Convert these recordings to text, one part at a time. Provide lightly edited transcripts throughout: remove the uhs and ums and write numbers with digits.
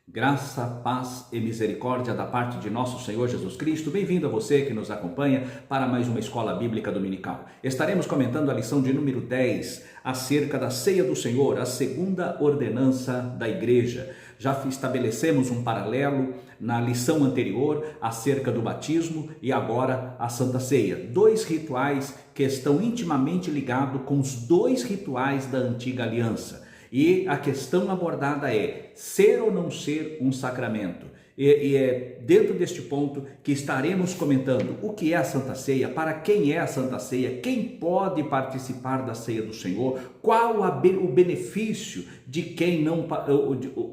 Graça, paz e misericórdia da parte de nosso Senhor Jesus Cristo. Bem-vindo a você que nos acompanha para mais uma Escola Bíblica Dominical. Estaremos comentando a lição de número 10, acerca da ceia do Senhor, a segunda ordenança da igreja. Já estabelecemos um paralelo na lição anterior acerca do batismo e agora a Santa Ceia. Dois rituais que estão intimamente ligados com os dois rituais da antiga aliança. E a questão abordada é ser ou não ser um sacramento. E é dentro deste ponto que estaremos comentando o que é a Santa Ceia, para quem é a Santa Ceia, quem pode participar da Ceia do Senhor, qual o benefício de quem não,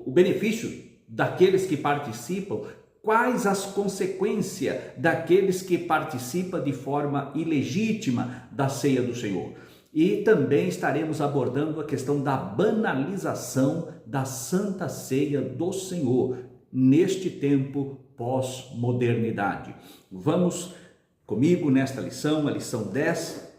o benefício daqueles que participam, quais as consequências daqueles que participam de forma ilegítima da Ceia do Senhor. E também estaremos abordando a questão da banalização da Santa Ceia do Senhor, neste tempo pós-modernidade. Vamos comigo nesta lição, a lição 10,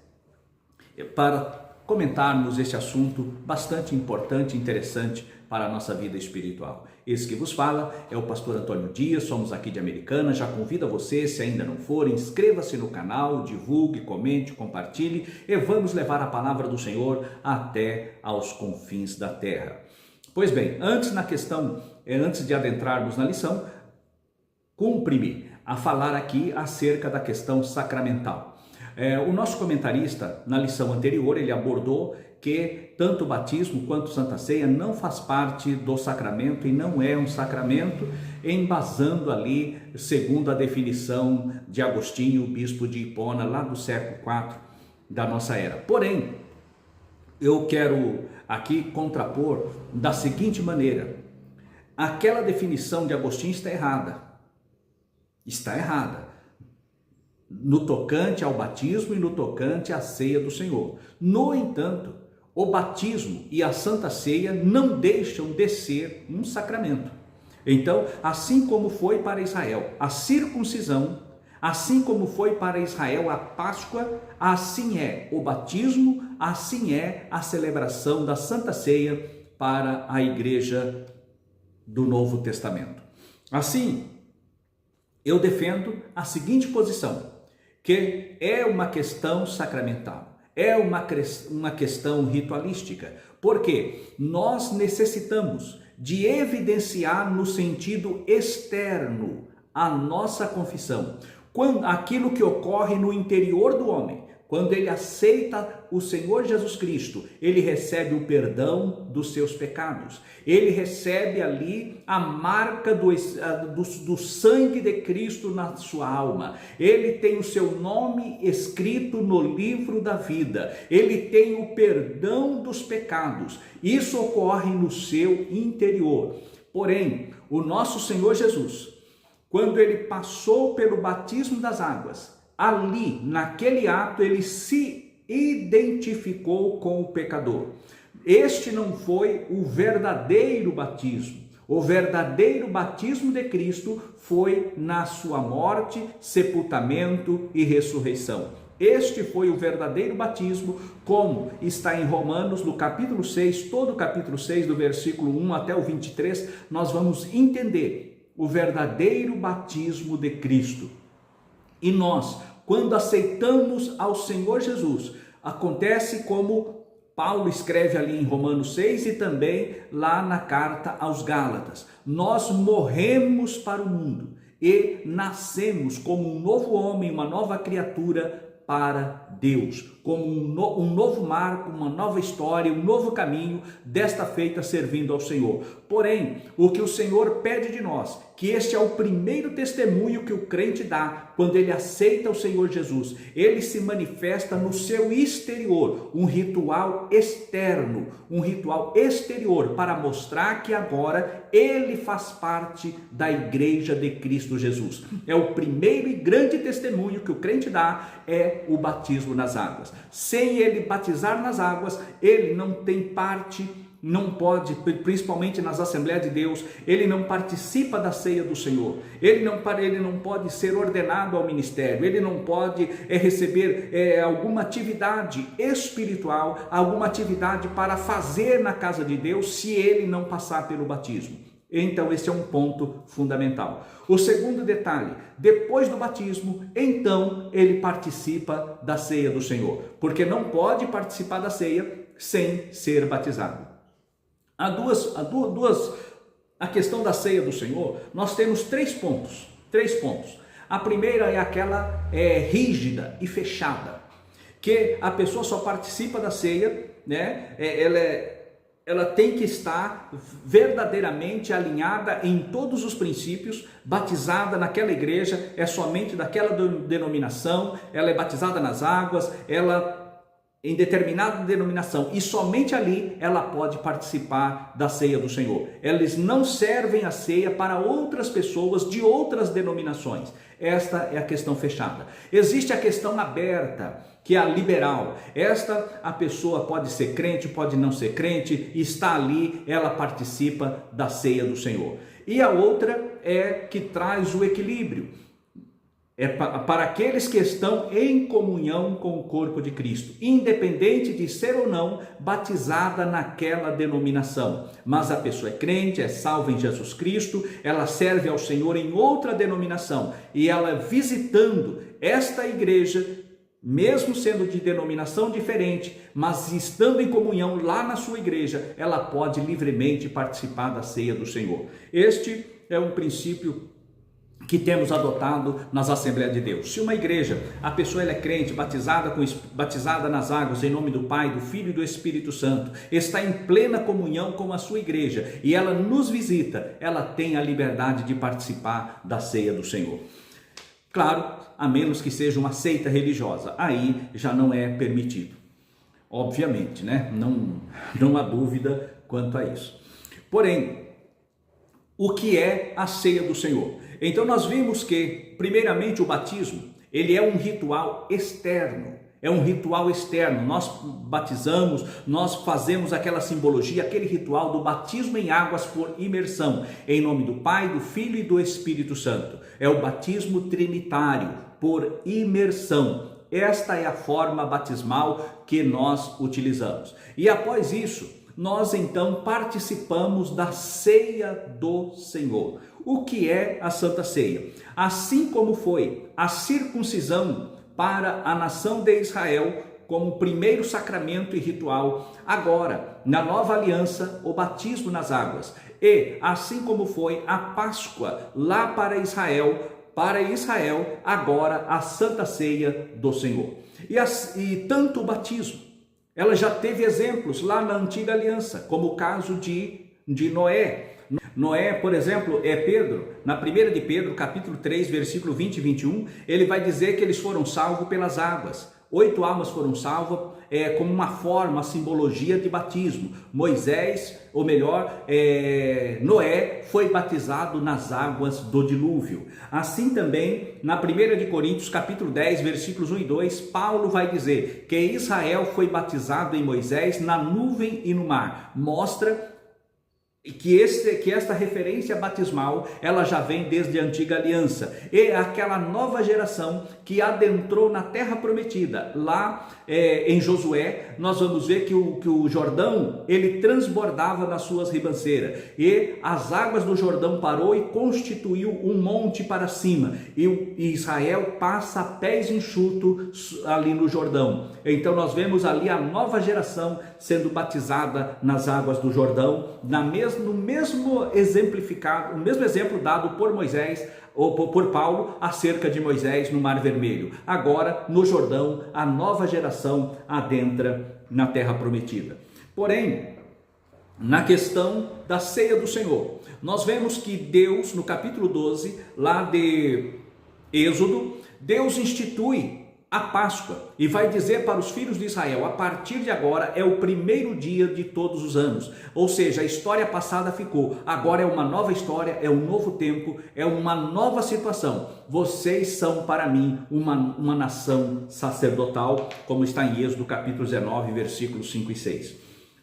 para comentarmos este assunto bastante importante e interessante para a nossa vida espiritual. Esse que vos fala é o pastor Antônio Dias, somos aqui de Americana. Já convido a você, se ainda não for, inscreva-se no canal, divulgue, comente, compartilhe e vamos levar a palavra do Senhor até aos confins da terra. Pois bem, antes de adentrarmos na lição, cumpre-me a falar aqui acerca da questão sacramental. O nosso comentarista, na lição anterior, ele abordou que tanto o batismo quanto Santa Ceia não faz parte do sacramento e não é um sacramento, embasando ali, segundo a definição de Agostinho, bispo de Hipona, lá do século IV da nossa era. Porém, eu quero aqui contrapor da seguinte maneira: aquela definição de Agostinho está errada. Está errada. No tocante ao batismo e no tocante à ceia do Senhor. No entanto, o batismo e a Santa Ceia não deixam de ser um sacramento. Então, assim como foi para Israel a circuncisão, assim como foi para Israel a Páscoa, assim é o batismo, assim é a celebração da Santa Ceia para a igreja do Novo Testamento. Assim, eu defendo a seguinte posição, que é uma questão sacramental, é uma questão ritualística, porque nós necessitamos de evidenciar no sentido externo a nossa confissão, aquilo que ocorre no interior do homem. Quando ele aceita o Senhor Jesus Cristo, ele recebe o perdão dos seus pecados. Ele recebe ali a marca do sangue de Cristo na sua alma. Ele tem o seu nome escrito no livro da vida. Ele tem o perdão dos pecados. Isso ocorre no seu interior. Porém, o nosso Senhor Jesus, quando ele passou pelo batismo das águas, ali, naquele ato, ele se identificou com o pecador. Este não foi o verdadeiro batismo. O verdadeiro batismo de Cristo foi na sua morte, sepultamento e ressurreição. Este foi o verdadeiro batismo, como está em Romanos, no capítulo 6, todo o capítulo 6, do versículo 1 até o 23, nós vamos entender o verdadeiro batismo de Cristo. E nós, quando aceitamos ao Senhor Jesus, acontece como Paulo escreve ali em Romanos 6 e também lá na carta aos Gálatas. Nós morremos para o mundo e nascemos como um novo homem, uma nova criatura para Deus, como um novo marco, uma nova história, um novo caminho, desta feita servindo ao Senhor. Porém, o que o Senhor pede de nós, que este é o primeiro testemunho que o crente dá quando ele aceita o Senhor Jesus, ele se manifesta no seu exterior, um ritual externo, um ritual exterior para mostrar que agora ele faz parte da igreja de Cristo Jesus. É o primeiro e grande testemunho que o crente dá, é o batismo nas águas. Sem ele batizar nas águas, ele não tem parte, não pode, principalmente nas Assembleias de Deus, ele não participa da ceia do Senhor, ele não pode ser ordenado ao ministério, ele não pode receber alguma atividade espiritual, alguma atividade para fazer na casa de Deus, se ele não passar pelo batismo. Então esse é um ponto fundamental. O segundo detalhe, depois do batismo, então ele participa da ceia do Senhor, porque não pode participar da ceia sem ser batizado. A questão da ceia do Senhor, nós temos três pontos. A primeira é aquela rígida e fechada, que a pessoa só participa da ceia, né? Ela tem que estar verdadeiramente alinhada em todos os princípios, batizada naquela igreja, é somente daquela denominação, ela é batizada nas águas, ela em determinada denominação, e somente ali ela pode participar da ceia do Senhor. Eles não servem a ceia para outras pessoas de outras denominações. Esta é a questão fechada. Existe a questão aberta, que é a liberal. Esta, a pessoa pode ser crente, pode não ser crente, está ali, ela participa da ceia do Senhor. E a outra é que traz o equilíbrio. É para aqueles que estão em comunhão com o corpo de Cristo, independente de ser ou não batizada naquela denominação. Mas a pessoa é crente, é salva em Jesus Cristo, ela serve ao Senhor em outra denominação, e ela visitando esta igreja, mesmo sendo de denominação diferente, mas estando em comunhão lá na sua igreja, ela pode livremente participar da ceia do Senhor. Este é um princípio que temos adotado nas Assembleias de Deus. Se uma igreja, a pessoa ela é crente, batizada nas águas em nome do Pai, do Filho e do Espírito Santo, está em plena comunhão com a sua igreja e ela nos visita, ela tem a liberdade de participar da ceia do Senhor. Claro, a menos que seja uma seita religiosa, aí já não é permitido. Obviamente, né? Não há dúvida quanto a isso. Porém, o que é a ceia do Senhor? Então nós vimos que, primeiramente, o batismo, ele é um ritual externo. É um ritual externo. Nós batizamos, nós fazemos aquela simbologia, aquele ritual do batismo em águas por imersão, em nome do Pai, do Filho e do Espírito Santo. É o batismo trinitário por imersão. Esta é a forma batismal que nós utilizamos. E após isso, nós então participamos da ceia do Senhor. O que é a Santa Ceia? Assim como foi a circuncisão para a nação de Israel como primeiro sacramento e ritual, agora, na nova aliança, o batismo nas águas. E assim como foi a Páscoa lá para Israel, agora a Santa Ceia do Senhor. E tanto o batismo, ela já teve exemplos lá na antiga aliança, como o caso de Noé. Noé, por exemplo, Pedro, na 1 de Pedro, capítulo 3, versículo 20 e 21, ele vai dizer que eles foram salvos pelas águas. 8 almas foram salvas como uma forma, uma simbologia de batismo. Noé foi batizado nas águas do dilúvio. Assim também, na 1 de Coríntios, capítulo 10, versículos 1 e 2, Paulo vai dizer que Israel foi batizado em Moisés na nuvem e no mar. Mostra que esta referência batismal, ela já vem desde a antiga aliança, e aquela nova geração que adentrou na terra prometida, lá em Josué, nós vamos ver que o Jordão, ele transbordava nas suas ribanceiras, e as águas do Jordão parou e constituiu um monte para cima, e Israel passa a pés enxutos ali no Jordão. Então nós vemos ali a nova geração sendo batizada nas águas do Jordão, no mesmo exemplo dado por Moisés, ou por Paulo, acerca de Moisés no Mar Vermelho. Agora, no Jordão, a nova geração adentra na terra prometida. Porém, na questão da ceia do Senhor, nós vemos que Deus, no capítulo 12, lá de Êxodo, Deus institui a Páscoa e vai dizer para os filhos de Israel: a partir de agora é o primeiro dia de todos os anos. Ou seja, a história passada ficou, agora é uma nova história, é um novo tempo, é uma nova situação. Vocês são para mim uma nação sacerdotal, como está em Êxodo capítulo 19, versículos 5 e 6.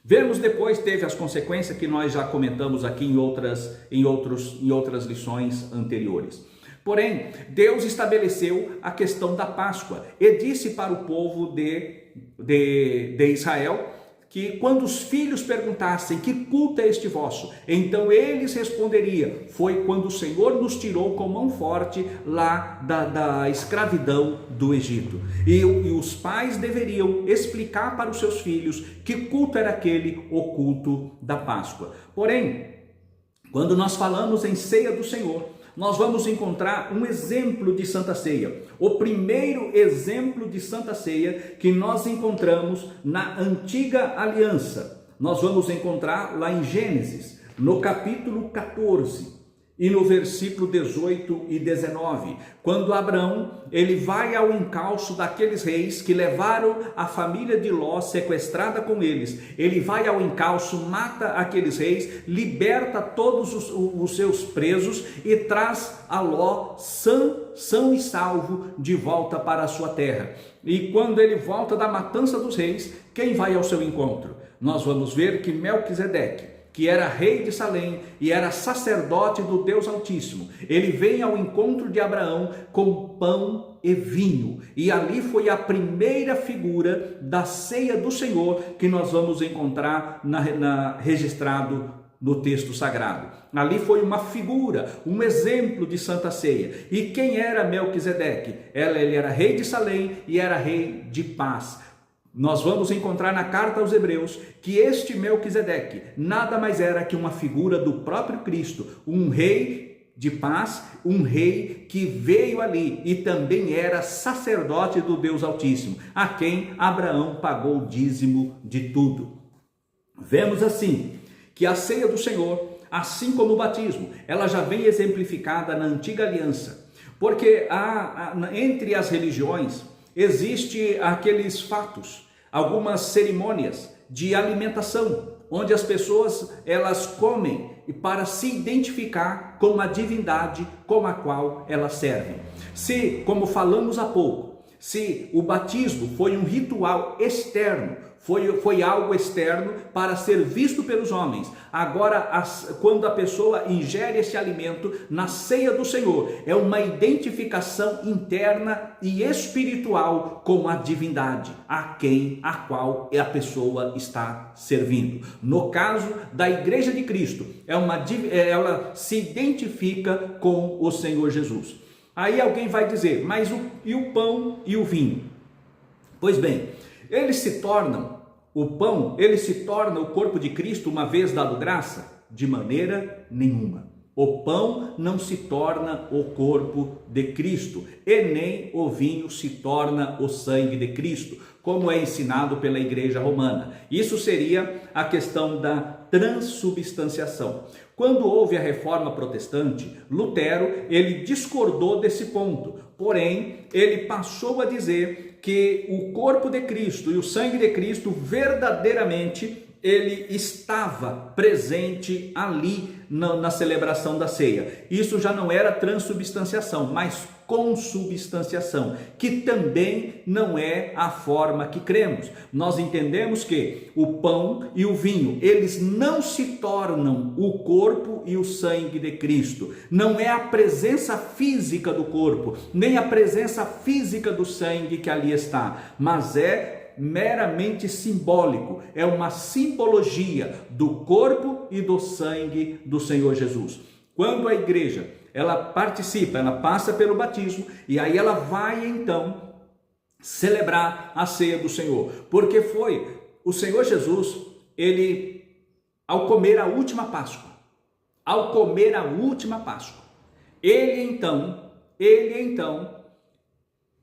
Vemos depois, teve as consequências que nós já comentamos aqui em outras lições anteriores. Porém, Deus estabeleceu a questão da Páscoa e disse para o povo de Israel que quando os filhos perguntassem: que culto é este vosso? Então eles responderiam: foi quando o Senhor nos tirou com mão forte lá da escravidão do Egito. E os pais deveriam explicar para os seus filhos que culto era aquele, o culto da Páscoa. Porém, quando nós falamos em ceia do Senhor, nós vamos encontrar um exemplo de Santa Ceia. O primeiro exemplo de Santa Ceia que nós encontramos na Antiga Aliança. Nós vamos encontrar lá em Gênesis, no capítulo 14 e no versículo 18 e 19, quando Abraão ele vai ao encalço daqueles reis que levaram a família de Ló sequestrada com eles. Ele vai ao encalço, mata aqueles reis, liberta todos os seus presos e traz a Ló são e salvo de volta para a sua terra. E quando ele volta da matança dos reis, quem vai ao seu encontro? Nós vamos ver que Melquisedeque, que era rei de Salém e era sacerdote do Deus Altíssimo, ele vem ao encontro de Abraão com pão e vinho, e ali foi a primeira figura da ceia do Senhor que nós vamos encontrar registrado no texto sagrado. Ali foi uma figura, um exemplo de Santa Ceia. E quem era Melquisedeque? Ele era rei de Salém e era rei de paz. Nós vamos encontrar na carta aos Hebreus que este Melquisedeque nada mais era que uma figura do próprio Cristo, um rei de paz, um rei que veio ali e também era sacerdote do Deus Altíssimo, a quem Abraão pagou o dízimo de tudo. Vemos assim que a ceia do Senhor, assim como o batismo, ela já vem exemplificada na Antiga Aliança, porque entre as religiões existe aqueles fatos, algumas cerimônias de alimentação, onde as pessoas elas comem para se identificar com a divindade com a qual elas servem. Se, como falamos há pouco, se o batismo foi um ritual externo, foi algo externo para ser visto pelos homens. Agora, quando a pessoa ingere esse alimento na ceia do Senhor, é uma identificação interna e espiritual com a divindade, a qual a pessoa está servindo. No caso da Igreja de Cristo, ela se identifica com o Senhor Jesus. Aí alguém vai dizer: mas e o pão e o vinho? Pois bem, o pão se torna o corpo de Cristo uma vez dado graça? De maneira nenhuma. O pão não se torna o corpo de Cristo e nem o vinho se torna o sangue de Cristo, como é ensinado pela Igreja Romana. Isso seria a questão da transubstanciação. Quando houve a Reforma Protestante, Lutero, ele discordou desse ponto, porém, ele passou a dizer que o corpo de Cristo e o sangue de Cristo verdadeiramente ele estava presente ali na celebração da ceia. Isso já não era transubstanciação, mas consubstanciação, que também não é a forma que cremos. Nós entendemos que o pão e o vinho, eles não se tornam o corpo e o sangue de Cristo. Não é a presença física do corpo, nem a presença física do sangue que ali está, mas é meramente simbólico, é uma simbologia do corpo e do sangue do Senhor Jesus. Quando a igreja, ela participa, ela passa pelo batismo e aí ela vai então celebrar a ceia do Senhor, porque foi o Senhor Jesus, ele ao comer a última Páscoa, ele então,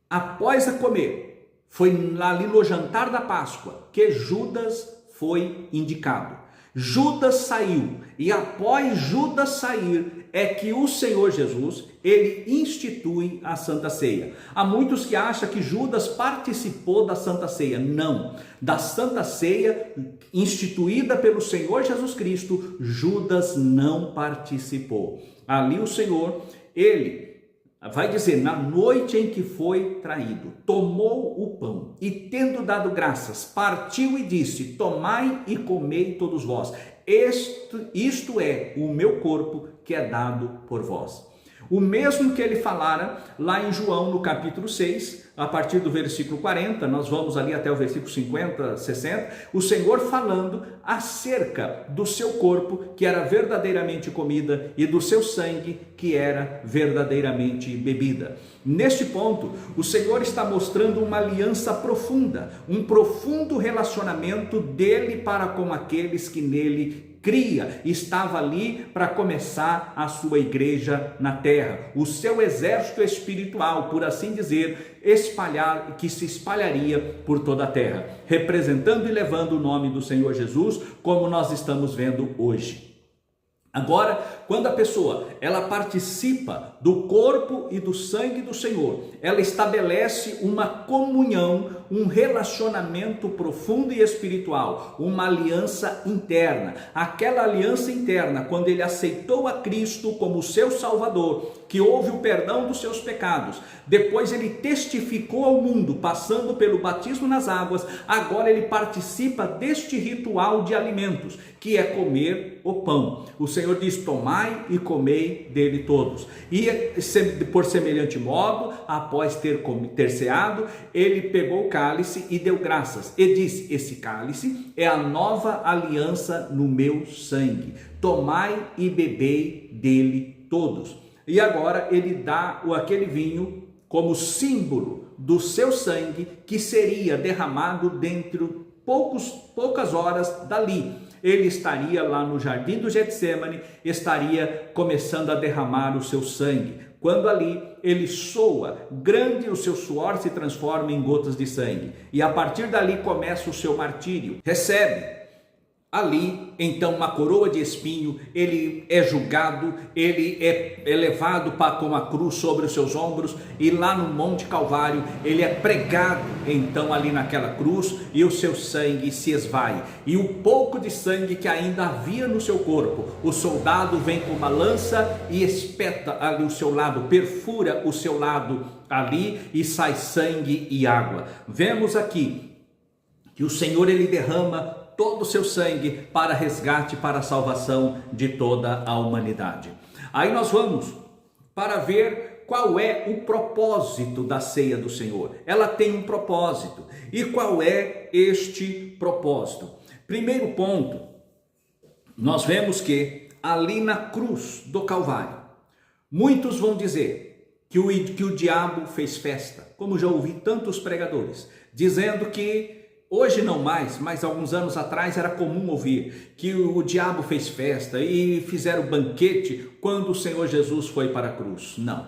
após a comer, foi ali no jantar da Páscoa que Judas foi indicado. Judas saiu e após Judas sair é que o Senhor Jesus, ele institui a Santa Ceia. Há muitos que acham que Judas participou da Santa Ceia. Não, da Santa Ceia instituída pelo Senhor Jesus Cristo, Judas não participou. Ali o Senhor, ele vai dizer: na noite em que foi traído, tomou o pão e tendo dado graças, partiu e disse: tomai e comei todos vós, isto é o meu corpo que é dado por vós. O mesmo que ele falara lá em João, no capítulo 6, a partir do versículo 40, nós vamos ali até o versículo 50, 60, o Senhor falando acerca do seu corpo, que era verdadeiramente comida, e do seu sangue, que era verdadeiramente bebida. Neste ponto, o Senhor está mostrando uma aliança profunda, um profundo relacionamento dele para com aqueles que nele cria, estava ali para começar a sua igreja na terra, o seu exército espiritual, por assim dizer, que se espalharia por toda a terra, representando e levando o nome do Senhor Jesus, como nós estamos vendo hoje. Agora, quando a pessoa ela participa do corpo e do sangue do Senhor, ela estabelece uma comunhão, um relacionamento profundo e espiritual, uma aliança interna. Aquela aliança interna, quando ele aceitou a Cristo como seu Salvador, que houve o perdão dos seus pecados, depois ele testificou ao mundo, passando pelo batismo nas águas, agora ele participa deste ritual de alimentos, que é comer o pão. O Senhor diz: tomai e comei dele todos. E por semelhante modo, após ter ceado, ele pegou o cálice e deu graças, e disse: esse cálice é a nova aliança no meu sangue, tomai e bebei dele todos. E agora ele dá aquele vinho como símbolo do seu sangue, que seria derramado dentro poucas horas dali. Ele estaria lá no jardim do Getsemane, estaria começando a derramar o seu sangue. Quando ali ele soa, grande o seu suor se transforma em gotas de sangue. E a partir dali começa o seu martírio. Recebe ali, então, uma coroa de espinho, ele é julgado, ele é levado com a cruz sobre os seus ombros, e lá no Monte Calvário, ele é pregado, então, ali naquela cruz, e o seu sangue se esvai. E o pouco de sangue que ainda havia no seu corpo, o soldado vem com uma lança e espeta ali o seu lado, perfura o seu lado ali, e sai sangue e água. Vemos aqui que o Senhor, ele derrama todo o seu sangue para resgate, para a salvação de toda a humanidade. Aí nós vamos para ver qual é o propósito da ceia do Senhor. Ela tem um propósito. E qual é este propósito? Primeiro ponto, nós vemos que ali na cruz do Calvário, muitos vão dizer que o diabo fez festa, como já ouvi tantos pregadores, dizendo que hoje não mais, mas alguns anos atrás era comum ouvir que o diabo fez festa e fizeram banquete quando o Senhor Jesus foi para a cruz. Não,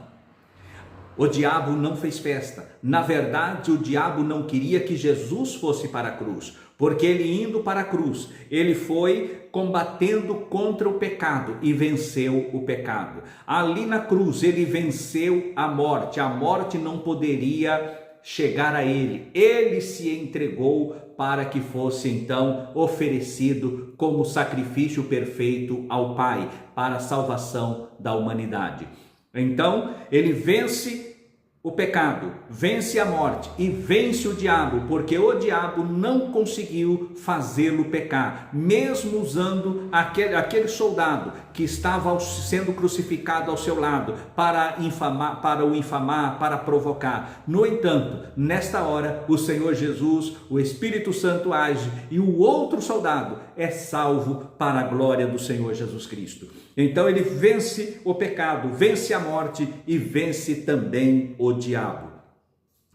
o diabo não fez festa. Na verdade, o diabo não queria que Jesus fosse para a cruz, porque ele indo para a cruz, ele foi combatendo contra o pecado e venceu o pecado. Ali na cruz ele venceu a morte não poderia chegar a ele se entregou para que fosse então oferecido como sacrifício perfeito ao Pai, para a salvação da humanidade. Então ele vence o pecado, vence a morte e vence o diabo, porque o diabo não conseguiu fazê-lo pecar, mesmo usando aquele soldado que estava sendo crucificado ao seu lado para o infamar, para provocar. No entanto, nesta hora, o Senhor Jesus, o Espírito Santo age e o outro soldado é salvo para a glória do Senhor Jesus Cristo. Então ele vence o pecado, vence a morte e vence também o diabo.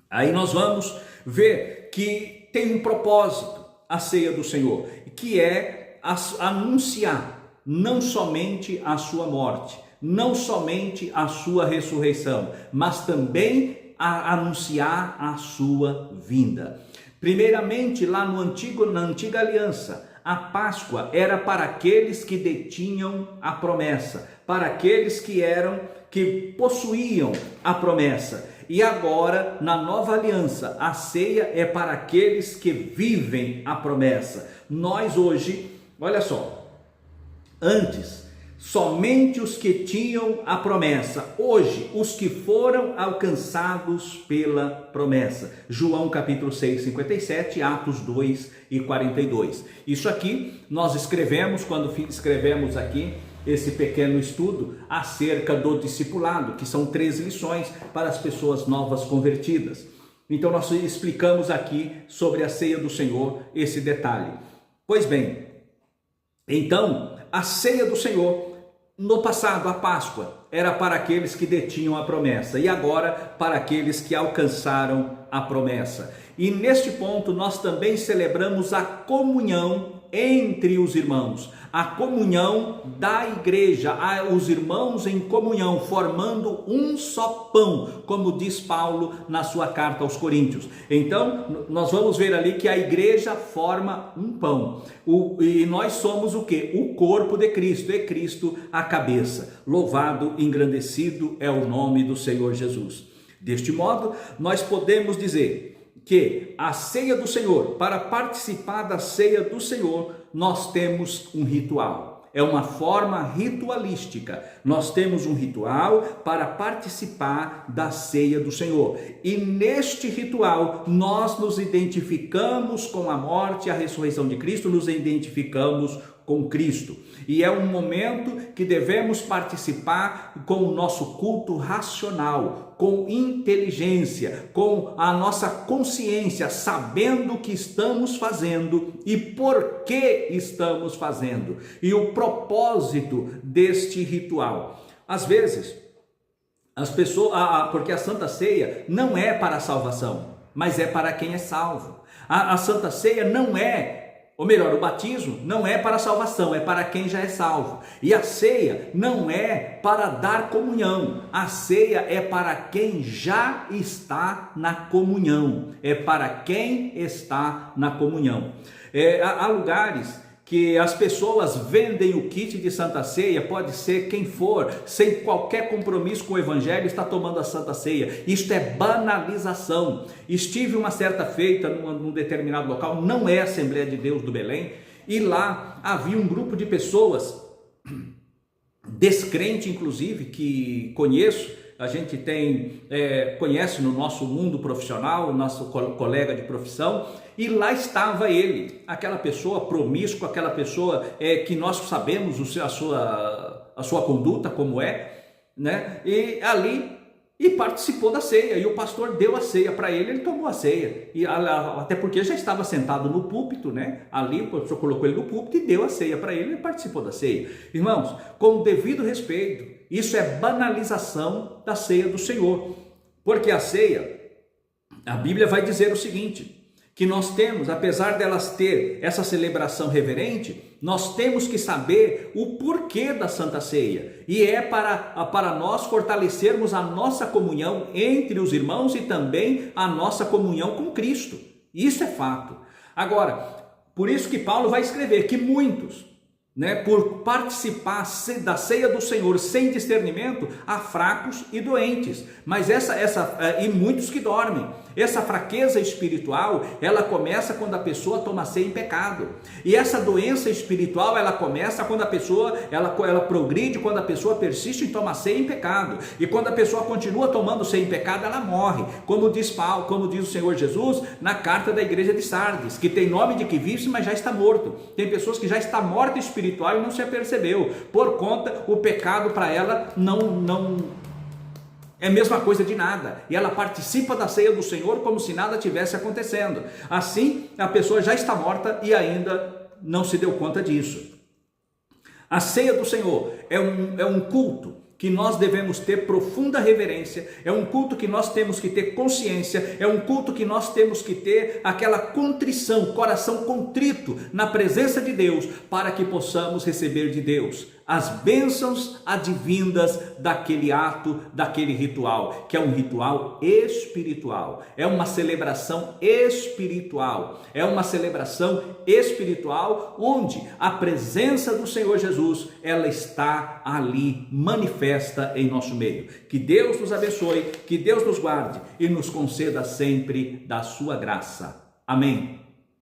Aí nós vamos ver que tem um propósito a ceia do Senhor, que é anunciar não somente a sua morte, não somente a sua ressurreição, mas também anunciar a sua vinda. Primeiramente, lá na antiga aliança, a Páscoa era para aqueles que detinham a promessa, para aqueles que possuíam a promessa. E agora, na nova aliança, a ceia é para aqueles que vivem a promessa. Nós hoje, olha só, antes, somente os que tinham a promessa, hoje, os que foram alcançados pela promessa. João capítulo 6, 57, Atos 2 e 42. Isso aqui nós escrevemos, quando escrevemos aqui esse pequeno estudo acerca do discipulado, que são 3 lições para as pessoas novas convertidas. Então nós explicamos aqui sobre a ceia do Senhor esse detalhe. Pois bem, então a ceia do Senhor, no passado, a Páscoa, era para aqueles que detinham a promessa e agora para aqueles que alcançaram a promessa. E neste ponto nós também celebramos a comunhão entre os irmãos, a comunhão da igreja, os irmãos em comunhão, formando um só pão, como diz Paulo na sua carta aos Coríntios. Então, nós vamos ver ali que a igreja forma um pão, e nós somos o quê? O corpo de Cristo, e Cristo a cabeça. Louvado, engrandecido é o nome do Senhor Jesus. Deste modo, nós podemos dizer que a ceia do Senhor, para participar da ceia do Senhor, nós temos um ritual. É uma forma ritualística. Nós temos um ritual para participar da ceia do Senhor. E neste ritual, nós nos identificamos com a morte e a ressurreição de Cristo, nos identificamos com Cristo. E é um momento que devemos participar com o nosso culto racional, com inteligência, com a nossa consciência, sabendo o que estamos fazendo e por que estamos fazendo, e o propósito deste ritual. Às vezes, as pessoas, porque a Santa Ceia não é para a salvação, mas é para quem é salvo. A Santa Ceia não é, ou melhor, o batismo não é para a salvação, é para quem já é salvo. E a ceia não é para dar comunhão, a ceia é para quem já está na comunhão, é para quem está na comunhão. Há lugares que as pessoas vendem o kit de Santa Ceia, pode ser quem for, sem qualquer compromisso com o Evangelho, está tomando a Santa Ceia. Isto é banalização. Estive uma certa feita num determinado local, não é a Assembleia de Deus do Belém, e lá havia um grupo de pessoas, descrente inclusive, que conheço, a gente conhece no nosso mundo profissional, nosso colega de profissão, e lá estava ele, aquela pessoa promíscua, aquela pessoa que nós sabemos a sua conduta como é, né? E participou da ceia, e o pastor deu a ceia para ele, ele tomou a ceia, e até porque já estava sentado no púlpito, né? Ali o pastor colocou ele no púlpito e deu a ceia para ele, ele participou da ceia. Irmãos, com o devido respeito, isso é banalização da ceia do Senhor, porque a ceia, a Bíblia vai dizer o seguinte, que nós temos, apesar delas ter essa celebração reverente, nós temos que saber o porquê da Santa Ceia, e é para nós fortalecermos a nossa comunhão entre os irmãos e também a nossa comunhão com Cristo. Isso é fato. Agora, por isso que Paulo vai escrever que muitos, por participar da ceia do Senhor sem discernimento, há fracos e doentes, mas e muitos que dormem. Essa fraqueza espiritual, ela começa quando a pessoa toma ceia em pecado, e essa doença espiritual, ela começa quando a pessoa, ela progride quando a pessoa persiste em tomar ceia em pecado, e quando a pessoa continua tomando ceia em pecado, ela morre, como diz Paulo, como diz o Senhor Jesus na carta da igreja de Sardes, que tem nome de que vive, mas já está morto. Tem pessoas que já está morta espiritual e não se apercebeu, por conta, o pecado para ela não é a mesma coisa de nada, e ela participa da ceia do Senhor como se nada tivesse acontecendo. Assim, a pessoa já está morta e ainda não se deu conta disso. A ceia do Senhor é um culto que nós devemos ter profunda reverência, é um culto que nós temos que ter consciência, é um culto que nós temos que ter aquela contrição, coração contrito na presença de Deus, para que possamos receber de Deus as bênçãos advindas daquele ato, daquele ritual, que é um ritual espiritual, é uma celebração espiritual, onde a presença do Senhor Jesus, ela está ali manifesta em nosso meio. Que Deus nos abençoe, que Deus nos guarde e nos conceda sempre da sua graça. Amém.